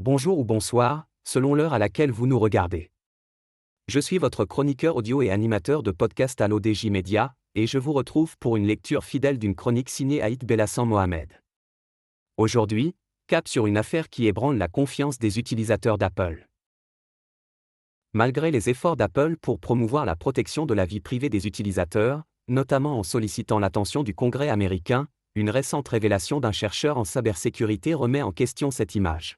Bonjour ou bonsoir, selon l'heure à laquelle vous nous regardez. Je suis votre chroniqueur audio et animateur de podcast à l'ODJ Media, et je vous retrouve pour une lecture fidèle d'une chronique signée Aït Belhassan Mohamed. Aujourd'hui, cap sur une affaire qui ébranle la confiance des utilisateurs d'Apple. Malgré les efforts d'Apple pour promouvoir la protection de la vie privée des utilisateurs, notamment en sollicitant l'attention du Congrès américain, une récente révélation d'un chercheur en cybersécurité remet en question cette image.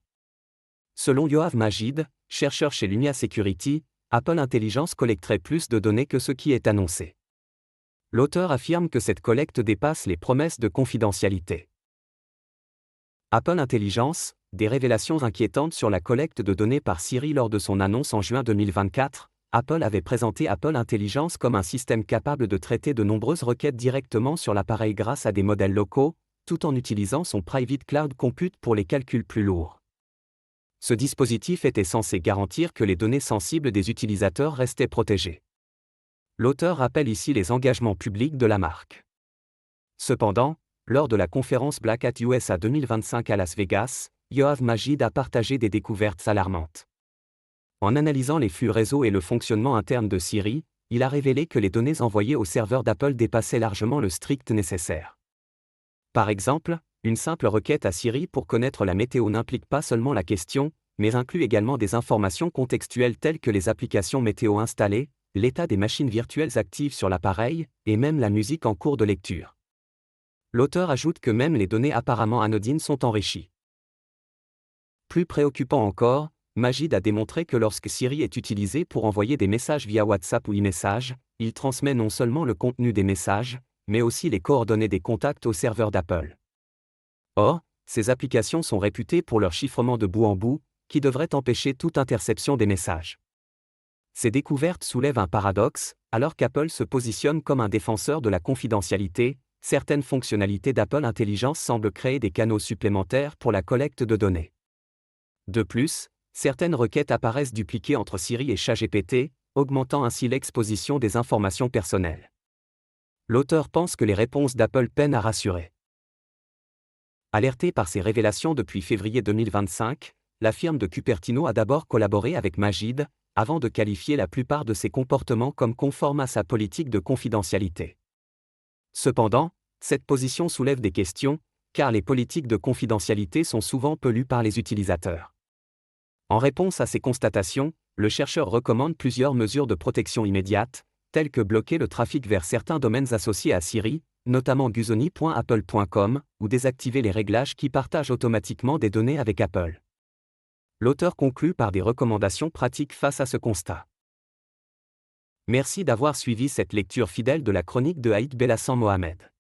Selon Yoav Magid, chercheur chez Lumia Security, Apple Intelligence collecterait plus de données que ce qui est annoncé. L'auteur affirme que cette collecte dépasse les promesses de confidentialité. Apple Intelligence, des révélations inquiétantes sur la collecte de données par Siri lors de son annonce en juin 2024, Apple avait présenté Apple Intelligence comme un système capable de traiter de nombreuses requêtes directement sur l'appareil grâce à des modèles locaux, tout en utilisant son Private Cloud Compute pour les calculs plus lourds. Ce dispositif était censé garantir que les données sensibles des utilisateurs restaient protégées. L'auteur rappelle ici les engagements publics de la marque. Cependant, lors de la conférence Black Hat USA 2025 à Las Vegas, Yoav Magid a partagé des découvertes alarmantes. En analysant les flux réseau et le fonctionnement interne de Siri, il a révélé que les données envoyées au serveur d'Apple dépassaient largement le strict nécessaire. Par exemple, une simple requête à Siri pour connaître la météo n'implique pas seulement la question, mais inclut également des informations contextuelles telles que les applications météo installées, l'état des machines virtuelles actives sur l'appareil, et même la musique en cours de lecture. L'auteur ajoute que même les données apparemment anodines sont enrichies. Plus préoccupant encore, Magid a démontré que lorsque Siri est utilisé pour envoyer des messages via WhatsApp ou e-message, il transmet non seulement le contenu des messages, mais aussi les coordonnées des contacts au serveur d'Apple. Or, ces applications sont réputées pour leur chiffrement de bout en bout, qui devrait empêcher toute interception des messages. Ces découvertes soulèvent un paradoxe, alors qu'Apple se positionne comme un défenseur de la confidentialité, certaines fonctionnalités d'Apple Intelligence semblent créer des canaux supplémentaires pour la collecte de données. De plus, certaines requêtes apparaissent dupliquées entre Siri et ChatGPT, augmentant ainsi l'exposition des informations personnelles. L'auteur pense que les réponses d'Apple peinent à rassurer. Alerté par ces révélations depuis février 2025, la firme de Cupertino a d'abord collaboré avec Magid, avant de qualifier la plupart de ses comportements comme conformes à sa politique de confidentialité. Cependant, cette position soulève des questions, car les politiques de confidentialité sont souvent peu lues par les utilisateurs. En réponse à ces constatations, le chercheur recommande plusieurs mesures de protection immédiate, telles que bloquer le trafic vers certains domaines associés à Siri, notamment guzoni.apple.com, ou désactiver les réglages qui partagent automatiquement des données avec Apple. L'auteur conclut par des recommandations pratiques face à ce constat. Merci d'avoir suivi cette lecture fidèle de la chronique de Aït Belhassan Mohamed.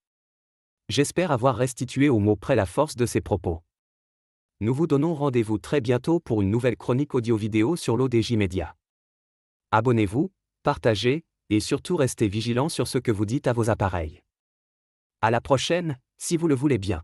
J'espère avoir restitué au mot près la force de ses propos. Nous vous donnons rendez-vous très bientôt pour une nouvelle chronique audio-vidéo sur l'ODJ Media. Abonnez-vous, partagez, et surtout restez vigilants sur ce que vous dites à vos appareils. À la prochaine, si vous le voulez bien.